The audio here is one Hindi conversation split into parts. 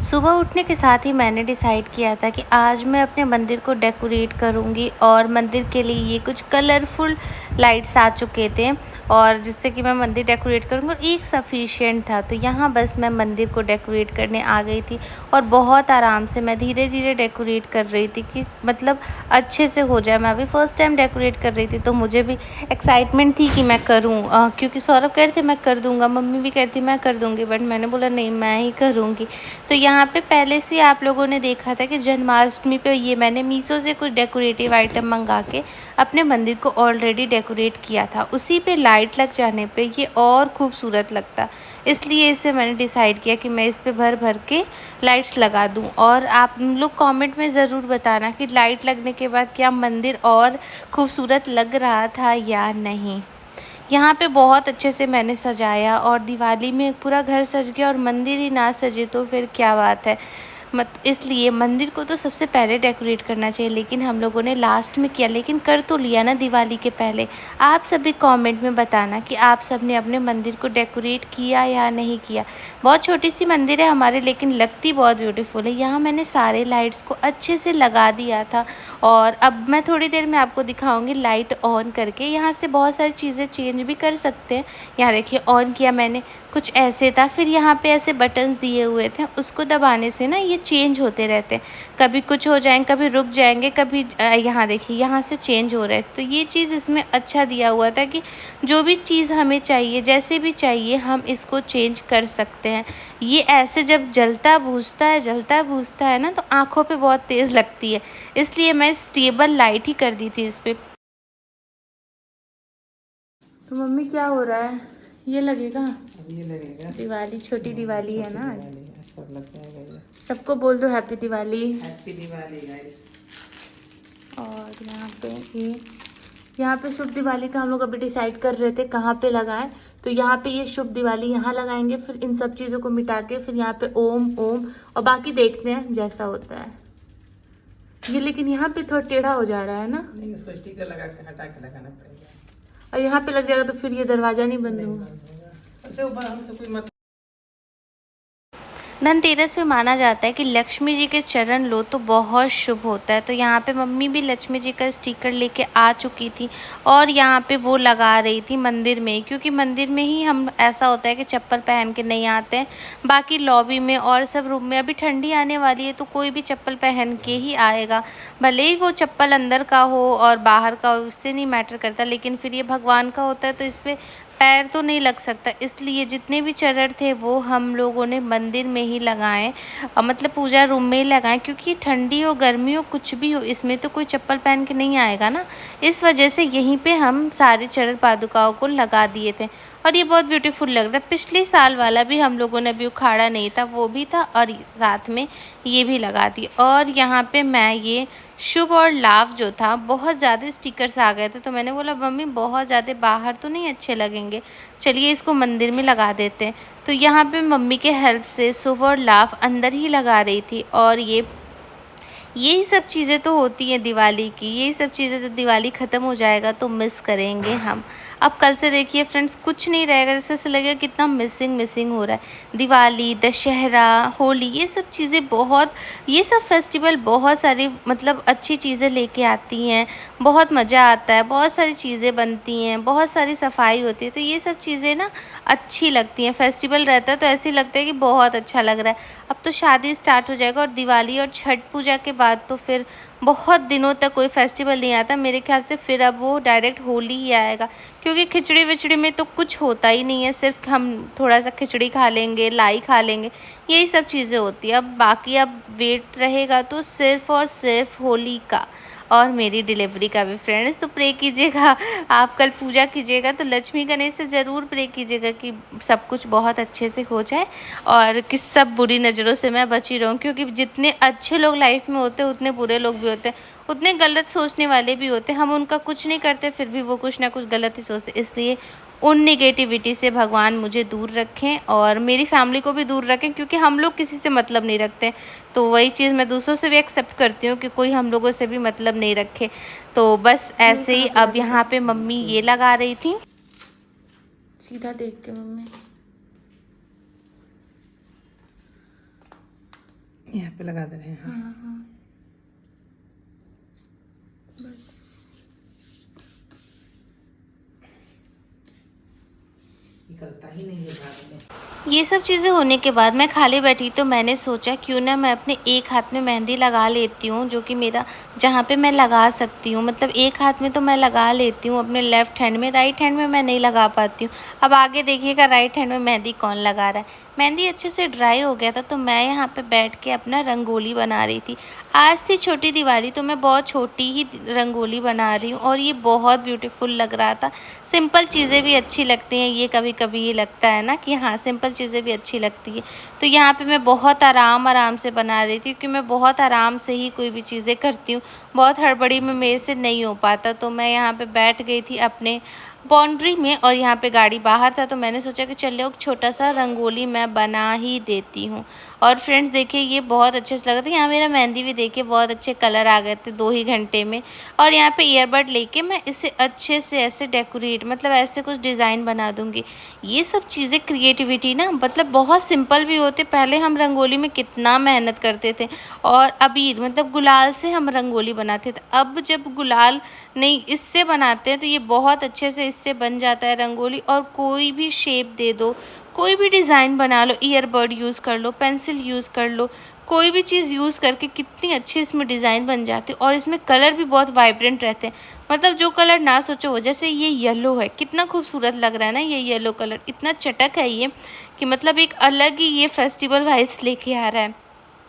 सुबह उठने के साथ ही मैंने डिसाइड किया था कि आज मैं अपने मंदिर को डेकोरेट करूँगी और मंदिर के लिए ये कुछ कलरफुल लाइट्स आ चुके थे और जिससे कि मैं मंदिर डेकोरेट करूँगी और एक सफिशिएंट था। तो यहाँ बस मैं मंदिर को डेकोरेट करने आ गई थी और बहुत आराम से मैं धीरे धीरे डेकोरेट कर रही थी कि मतलब अच्छे से हो जाए। मैं अभी फ़र्स्ट टाइम डेकोरेट कर रही थी तो मुझे भी एक्साइटमेंट थी कि मैं करूँ, क्योंकि सौरभ कह रहे थे मैं कर दूँगा, मम्मी भी कहती मैं कर दूँगी, बट मैंने बोला नहीं मैं ही करूँगी। तो यहाँ पे पहले से आप लोगों ने देखा था कि जन्माष्टमी पे ये मैंने मीशो से कुछ डेकोरेटिव आइटम मंगा के अपने मंदिर को ऑलरेडी डेकोरेट किया था। उसी पे लाइट लग जाने पे ये और खूबसूरत लगता, इसलिए इसे मैंने डिसाइड किया कि मैं इस पे भर भर के लाइट्स लगा दूं। और आप लोग कमेंट में ज़रूर बताना कि लाइट लगने के बाद क्या मंदिर और खूबसूरत लग रहा था या नहीं। यहाँ पे बहुत अच्छे से मैंने सजाया और दिवाली में पूरा घर सज गया और मंदिर ही ना सजे तो फिर क्या बात है। इसलिए मंदिर को तो सबसे पहले डेकोरेट करना चाहिए, लेकिन हम लोगों ने लास्ट में किया, लेकिन कर तो लिया ना दिवाली के पहले। आप सभी कमेंट में बताना कि आप सब ने अपने मंदिर को डेकोरेट किया या नहीं किया। बहुत छोटी सी मंदिर है हमारे, लेकिन लगती बहुत ब्यूटीफुल है। यहाँ मैंने सारे लाइट्स को अच्छे से लगा दिया था और अब मैं थोड़ी देर में आपको दिखाऊंगी लाइट ऑन करके। यहाँ से बहुत सारी चीज़ें चेंज भी कर सकते हैं। यहाँ देखिए ऑन किया मैंने, कुछ ऐसे था, फिर यहाँ पे ऐसे बटन्स दिए हुए थे, उसको दबाने से ना ये चेंज होते रहते हैं, कभी कुछ हो जाएंगे, कभी रुक जाएंगे, कभी यहाँ देखिए यहाँ से चेंज हो रहे हैं। तो ये चीज़ इसमें अच्छा दिया हुआ था कि जो भी चीज़ हमें चाहिए, जैसे भी चाहिए, हम इसको चेंज कर सकते हैं। ये ऐसे जब जलता बूझता है ना तो आँखों पे बहुत तेज़ लगती है, इसलिए मैं स्टेबल लाइट ही कर दी थी इस पे। तो मम्मी क्या हो रहा है, ये लगेगा? अब ये लगेगा। दिवाली, छोटी दिवाली है ना आज। दिवाली है, सब लग जाएगा ये। सबको बोल दो happy Diwali. Happy Diwali guys. और यहाँ पे शुभ दिवाली का हम लोग अभी डिसाइड कर रहे थे कहाँ पे लगाएं। तो यहाँ पे ये शुभ दिवाली यहाँ लगाएंगे, फिर इन सब चीज़ों को मिटा के फिर यहाँ पे ओम ओम, और बाकी देखते हैं जैसा होता है ये। लेकिन यहाँ पे थोड़ा टेढ़ा हो जा रहा है ना, नहीं, उसको स्टिकर लगा के हटा के लगाना पड़ेगा। और यहाँ पे लग जाएगा तो फिर ये दरवाजा नहीं बंद होगा। ऐसे ऊपर हमसे कोई मत। धनतेरस में माना जाता है कि लक्ष्मी जी के चरण लो तो बहुत शुभ होता है। तो यहाँ पे मम्मी भी लक्ष्मी जी का स्टिकर लेके आ चुकी थी और यहाँ पे वो लगा रही थी मंदिर में, क्योंकि मंदिर में ही हम ऐसा होता है कि चप्पल पहन के नहीं आते हैं। बाकी लॉबी में और सब रूम में अभी ठंडी आने वाली है तो कोई भी चप्पल पहन के ही आएगा, भले ही वो चप्पल अंदर का हो और बाहर का हो, उससे नहीं मैटर करता। लेकिन फिर ये भगवान का होता है तो इस पर पैर तो नहीं लग सकता, इसलिए जितने भी चरण थे वो हम लोगों ने मंदिर में ही लगाए, मतलब पूजा रूम में ही लगाए, क्योंकि ठंडी हो गर्मी हो कुछ भी हो इसमें तो कोई चप्पल पहन के नहीं आएगा ना। इस वजह से यहीं पे हम सारे चरण पादुकाओं को लगा दिए थे और ये बहुत ब्यूटीफुल लग रहा है। पिछले साल वाला भी हम लोगों ने अभी उखाड़ा नहीं था, वो भी था और साथ में ये भी लगा दी। और यहाँ पे मैं ये शुभ और लाभ जो था, बहुत ज़्यादा स्टिकर्स आ गए थे तो मैंने बोला मम्मी बहुत ज़्यादा बाहर तो नहीं अच्छे लगेंगे, चलिए इसको मंदिर में लगा देते हैं। तो यहाँ पे मम्मी के हेल्प से शुभ और लाभ अंदर ही लगा रही थी। और यही सब चीज़ें तो होती हैं दिवाली की, यही सब चीज़ें जब दिवाली ख़त्म हो जाएगा तो मिस करेंगे हम। अब कल से देखिए फ्रेंड्स कुछ नहीं रहेगा, जैसे ऐसा लगेगा कितना मिसिंग हो रहा है। दिवाली, दशहरा, होली, ये सब चीज़ें बहुत, ये सब फेस्टिवल बहुत सारी मतलब अच्छी चीज़ें लेके आती हैं, बहुत मज़ा आता है, बहुत सारी चीज़ें बनती हैं, बहुत सारी सफाई होती है, तो ये सब चीज़ें ना अच्छी लगती हैं। फेस्टिवल रहता है तो ऐसे ही लगता है कि बहुत अच्छा लग रहा है। अब तो शादी स्टार्ट हो जाएगा और दिवाली और छठ पूजा के बाद तो फिर बहुत दिनों तक कोई फेस्टिवल नहीं आता मेरे ख्याल से। फिर अब वो डायरेक्ट होली ही आएगा, क्योंकि खिचड़ी विचड़ी में तो कुछ होता ही नहीं है, सिर्फ हम थोड़ा सा खिचड़ी खा लेंगे, लाई खा लेंगे, यही सब चीज़ें होती है। अब बाकी अब वेट रहेगा तो सिर्फ और सिर्फ होली का और मेरी डिलीवरी का भी। फ्रेंड्स तो प्रे कीजिएगा, आप कल पूजा कीजिएगा तो लक्ष्मी गणेश से ज़रूर प्रे कीजिएगा कि सब कुछ बहुत अच्छे से हो जाए और कि सब बुरी नज़रों से मैं बची रहूं, क्योंकि जितने अच्छे लोग लाइफ में होते हैं उतने बुरे लोग भी होते हैं, उतने गलत सोचने वाले भी होते हैं। हम उनका कुछ नहीं करते फिर भी वो कुछ ना कुछ गलत ही सोचते, इसलिए उन नेगेटिविटी से भगवान मुझे दूर रखें और मेरी फैमिली को भी दूर रखें, क्योंकि हम लोग किसी से मतलब नहीं रखते। तो वही चीज़ मैं दूसरों से भी एक्सेप्ट करती हूँ कि कोई हम लोगों से भी मतलब नहीं रखे। तो बस ऐसे ही अब यहाँ पे मम्मी ये लगा रही थी, सीधा देख के मम्मी यहाँ पे लगा दे रहे हैं। हाँ। हाँ हाँ बस। निकलता ही नहीं है बाद में। ये सब चीज़ें होने के बाद मैं खाली बैठी तो मैंने सोचा क्यों ना मैं अपने एक हाथ में मेहंदी लगा लेती हूँ, जो कि मेरा जहाँ पे मैं लगा सकती हूँ। मतलब एक हाथ में तो मैं लगा लेती हूँ अपने लेफ़्ट हैंड में, राइट हैंड में मैं नहीं लगा पाती हूँ। अब आगे देखिएगा राइट हैंड में मेहंदी कौन लगा रहा है। मेहंदी अच्छे से ड्राई हो गया था तो मैं यहाँ पे बैठ के अपना रंगोली बना रही थी। आज थी छोटी दिवाली तो मैं बहुत छोटी ही रंगोली बना रही हूँ और ये बहुत ब्यूटीफुल लग रहा था। सिंपल चीज़ें भी अच्छी लगती हैं, ये कभी-कभी ये लगता है ना कि हाँ सिंपल चीज़ें भी अच्छी लगती है। तो यहाँ पे मैं बहुत आराम से बना रही थी क्योंकि मैं बहुत आराम से ही कोई भी चीज़ें करती हूँ, बहुत हड़बड़ी में मेरे से नहीं हो पाता। तो मैं यहाँ पे बैठ गई थी अपने बाउंड्री में और यहाँ पे गाड़ी बाहर था तो मैंने सोचा कि चलो एक छोटा सा रंगोली मैं बना ही देती हूँ। और फ्रेंड्स देखिए ये बहुत अच्छे से लग रहा था। यहाँ मेरा मेहंदी भी देखिए बहुत अच्छे कलर आ गए थे 2 ही घंटे में। और यहाँ पे ईयरबड लेके मैं इसे अच्छे से ऐसे डेकोरेट मतलब ऐसे कुछ डिज़ाइन बना दूँगी। ये सब चीज़ें क्रिएटिविटी ना मतलब बहुत सिंपल भी होते। पहले हम रंगोली में कितना मेहनत करते थे और अबीर मतलब गुलाल से हम रंगोली बनाते थे। अब जब गुलाल नहीं इससे बनाते हैं तो ये बहुत अच्छे से इससे बन जाता है रंगोली। और कोई भी शेप दे दो, कोई भी डिज़ाइन बना लो, ईयरबड यूज़ कर लो, पेंसिल यूज़ कर लो, कोई भी चीज़ यूज़ करके कितनी अच्छी इसमें डिज़ाइन बन जाती है। और इसमें कलर भी बहुत वाइब्रेंट रहते हैं, मतलब जो कलर ना सोचो हो। जैसे ये येलो है, कितना खूबसूरत लग रहा है ना ये येलो कलर, इतना चटक है ये कि मतलब एक अलग ही ये फेस्टिवल वाइब्स लेके आ रहा है।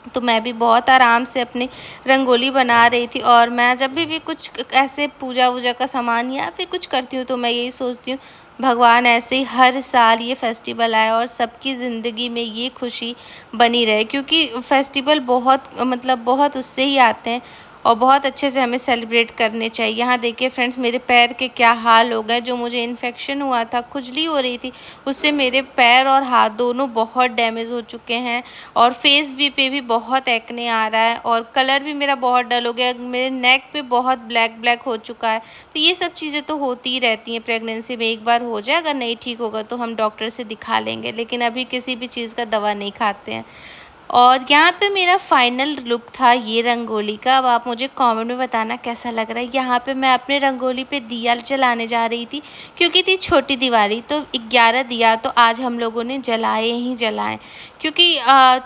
तो मैं भी बहुत आराम से अपनी रंगोली बना रही थी। और मैं जब भी कुछ ऐसे पूजा वूजा का सामान या फिर कुछ करती हूँ तो मैं यही सोचती हूँ भगवान ऐसे ही हर साल ये फेस्टिवल आए और सबकी ज़िंदगी में ये खुशी बनी रहे, क्योंकि फेस्टिवल बहुत मतलब बहुत उससे ही आते हैं और बहुत अच्छे से हमें सेलिब्रेट करने चाहिए। यहाँ देखिए फ्रेंड्स मेरे पैर के क्या हाल हो गए। जो मुझे इन्फेक्शन हुआ था, खुजली हो रही थी, उससे मेरे पैर और हाथ दोनों बहुत डैमेज हो चुके हैं। और फेस भी पे भी बहुत एक्ने आ रहा है और कलर भी मेरा बहुत डल हो गया। मेरे नेक पे बहुत ब्लैक ब्लैक हो चुका है। तो ये सब चीज़ें तो होती ही रहती हैं प्रेगनेंसी में। एक बार हो जाए, अगर नहीं ठीक होगा तो हम डॉक्टर से दिखा लेंगे, लेकिन अभी किसी भी चीज़ का दवा नहीं खाते हैं। और यहाँ पे मेरा फाइनल लुक था ये रंगोली का। अब आप मुझे कमेंट में बताना कैसा लग रहा है। यहाँ पे मैं अपने रंगोली पे दिया जलाने जा रही थी क्योंकि थी छोटी दिवाली, तो 11 दिया तो आज हम लोगों ने जलाए ही जलाए। क्योंकि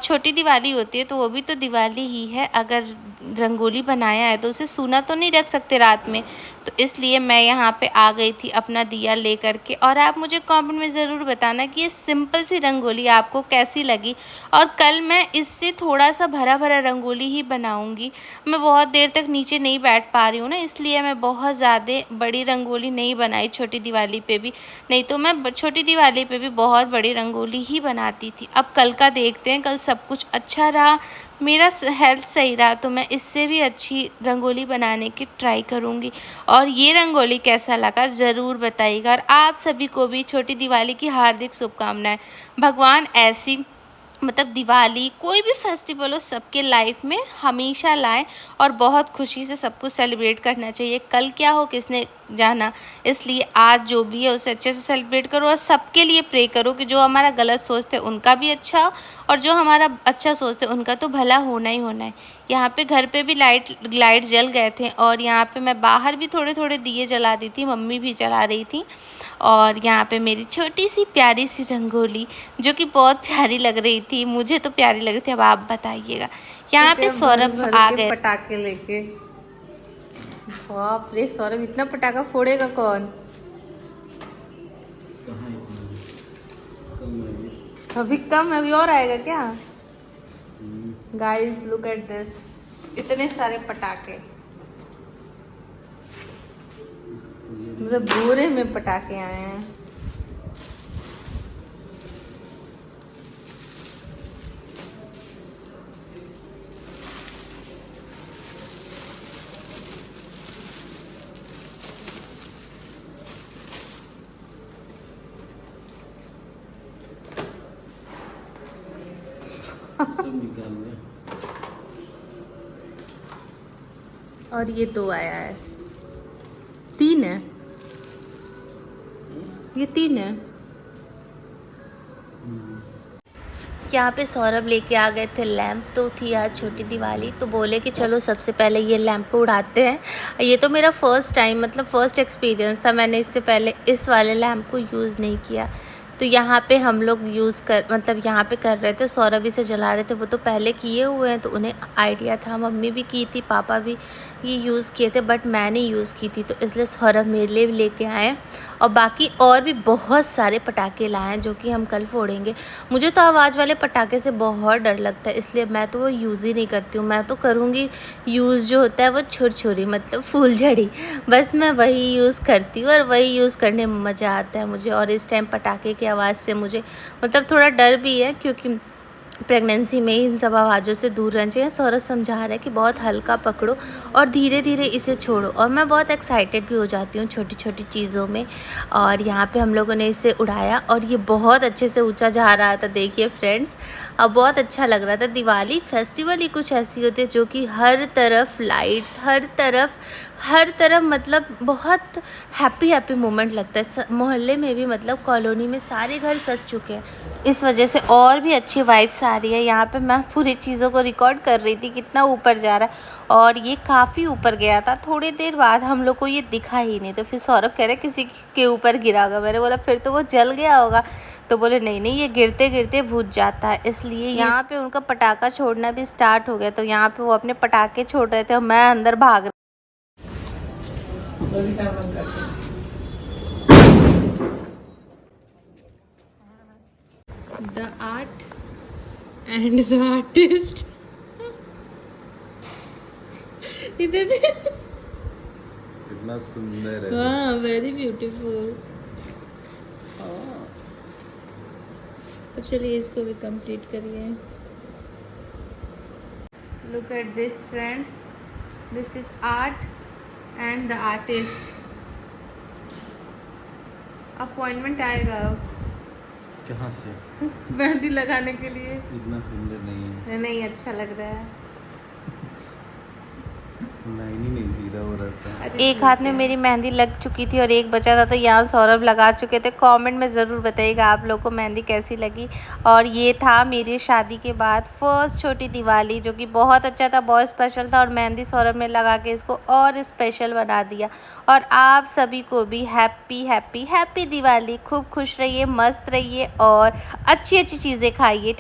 छोटी दिवाली होती है तो वो भी तो दिवाली ही है, अगर रंगोली बनाया है तो उसे सूना तो नहीं रख सकते रात में। तो इसलिए मैं यहाँ पे आ गई थी अपना दिया लेकर के। और आप मुझे कमेंट में ज़रूर बताना कि ये सिंपल सी रंगोली आपको कैसी लगी। और कल मैं इससे थोड़ा सा भरा भरा रंगोली ही बनाऊंगी। मैं बहुत देर तक नीचे नहीं बैठ पा रही हूँ ना, इसलिए मैं बहुत ज़्यादा बड़ी रंगोली नहीं बनाई छोटी दिवाली पे भी। नहीं तो मैं छोटी दिवाली पे भी बहुत बड़ी रंगोली ही बनाती थी। अब कल का देखते हैं, कल सब कुछ अच्छा रहा, मेरा हेल्थ सही रहा तो मैं इससे भी अच्छी रंगोली बनाने की ट्राई करूँगी। और ये रंगोली कैसा लगा ज़रूर बताइएगा। और आप सभी को भी छोटी दिवाली की हार्दिक शुभकामनाएं। भगवान ऐसी मतलब दिवाली कोई भी फेस्टिवल हो सबके लाइफ में हमेशा लाए और बहुत खुशी से सब कुछ सेलिब्रेट करना चाहिए। कल क्या हो किसने जाना, इसलिए आज जो भी है उसे अच्छे से सेलिब्रेट करो और सबके लिए प्रे करो कि जो हमारा गलत सोचते हैं उनका भी अच्छा हो और जो हमारा अच्छा सोचते हैं उनका तो भला होना ही होना है। यहाँ पे घर पे भी लाइट जल गए थे और यहाँ पे मैं बाहर भी थोड़े थोड़े दिए जला दी थी, मम्मी भी जला रही थी। और यहाँ पे मेरी छोटी सी प्यारी सी रंगोली जो कि बहुत प्यारी लग रही थी, मुझे तो प्यारी लग रही थी। अब आप बताइएगा। यहाँ पे सौरभ आ गए पटाखे लेके। बाप रे सौरभ, इतना पटाखा फोड़ेगा कौन? अभी कम, अभी और आएगा क्या? गाइस लुक एट दिस, इतने सारे पटाखे, मतलब बोरे में पटाखे आए हैं। और ये 2 आया है, 3 है, ये 3 है। यहाँ पे सौरभ लेके आ गए थे लैंप, तो थी आज छोटी दिवाली, तो बोले कि चलो सबसे पहले ये लैंप को उड़ाते हैं। ये तो मेरा फर्स्ट टाइम मतलब फर्स्ट एक्सपीरियंस था, मैंने इससे पहले इस वाले लैंप को यूज़ नहीं किया। तो यहाँ पे हम लोग यहाँ पे कर रहे थे, सौरभ इसे जला रहे थे। वो तो पहले किए हुए हैं तो उन्हें आइडिया था, मम्मी भी की थी, पापा भी ये यूज़ किए थे, बट मैंने यूज़ की थी, तो इसलिए सौरभ मेरे लिए भी लेके आए। और बाकी और भी बहुत सारे पटाखे लाए हैं जो कि हम कल फोड़ेंगे। मुझे तो आवाज़ वाले पटाखे से बहुत डर लगता है, इसलिए मैं तो वो यूज़ ही नहीं करती हूँ। मैं तो करूँगी यूज़ जो होता है वो छुरछुरी मतलब फूलझड़ी, बस मैं वही यूज़ करती हूँ और वही यूज़ करने में मज़ा आता है मुझे। और इस टाइम पटाखे की आवाज़ से मुझे मतलब थोड़ा डर भी है, क्योंकि प्रेगनेंसी में इन सब आवाज़ों से दूर रहना चाहिए। सौरभ समझा रहा है कि बहुत हल्का पकड़ो और धीरे धीरे इसे छोड़ो, और मैं बहुत एक्साइटेड भी हो जाती हूँ छोटी छोटी चीज़ों में। और यहाँ पे हम लोगों ने इसे उड़ाया और ये बहुत अच्छे से ऊंचा जा रहा था, देखिए फ्रेंड्स। अब बहुत अच्छा लग रहा था। दिवाली फेस्टिवल ही कुछ ऐसी होती है जो कि हर तरफ लाइट्स, हर तरफ मतलब बहुत हैप्पी मोमेंट लगता है। मोहल्ले में भी मतलब कॉलोनी में सारे घर सज चुके हैं, इस वजह से और भी अच्छी वाइब्स आ रही है। यहाँ पे मैं पूरी चीज़ों को रिकॉर्ड कर रही थी कितना ऊपर जा रहा है, और ये काफ़ी ऊपर गया था। थोड़ी देर बाद हम लोग को ये दिखा ही नहीं, तो फिर सौरभ कह रहे किसी के ऊपर गिरा होगा। मैंने बोला फिर तो वो जल गया होगा, तो बोले नहीं ये गिरते गिरते बुझ जाता है। इसलिए यहाँ पे उनका पटाखा छोड़ना भी स्टार्ट हो गया, तो यहाँ पे वो अपने पटाखे छोड़ रहे थे और मैं अंदर भाग The art and the artist. इधर कितना सुंदर है। हाँ, वेरी ब्यूटीफुल। अब चलिए इसको भी कंप्लीट करिए। Look at this friend. This is art and the artist. Appointment आएगा अब कहाँ से? मेहंदी लगाने के लिए। इतना सुंदर नहीं है। नहीं अच्छा लग रहा है। लाइन ही नहीं सीधा हो रहा था। एक हाथ में मेरी मेहंदी लग चुकी थी और एक बचा था, तो यहाँ सौरभ लगा चुके थे। कमेंट में ज़रूर बताइएगा आप लोग को मेहंदी कैसी लगी। और ये था मेरी शादी के बाद फर्स्ट छोटी दिवाली, जो कि बहुत अच्छा था, बहुत स्पेशल था। और मेहंदी सौरभ ने लगा के इसको और स्पेशल बना दिया। और आप सभी को भी हैप्पी दिवाली। खूब खुश रहिए, मस्त रहिए और अच्छी चीज़ें खाइए।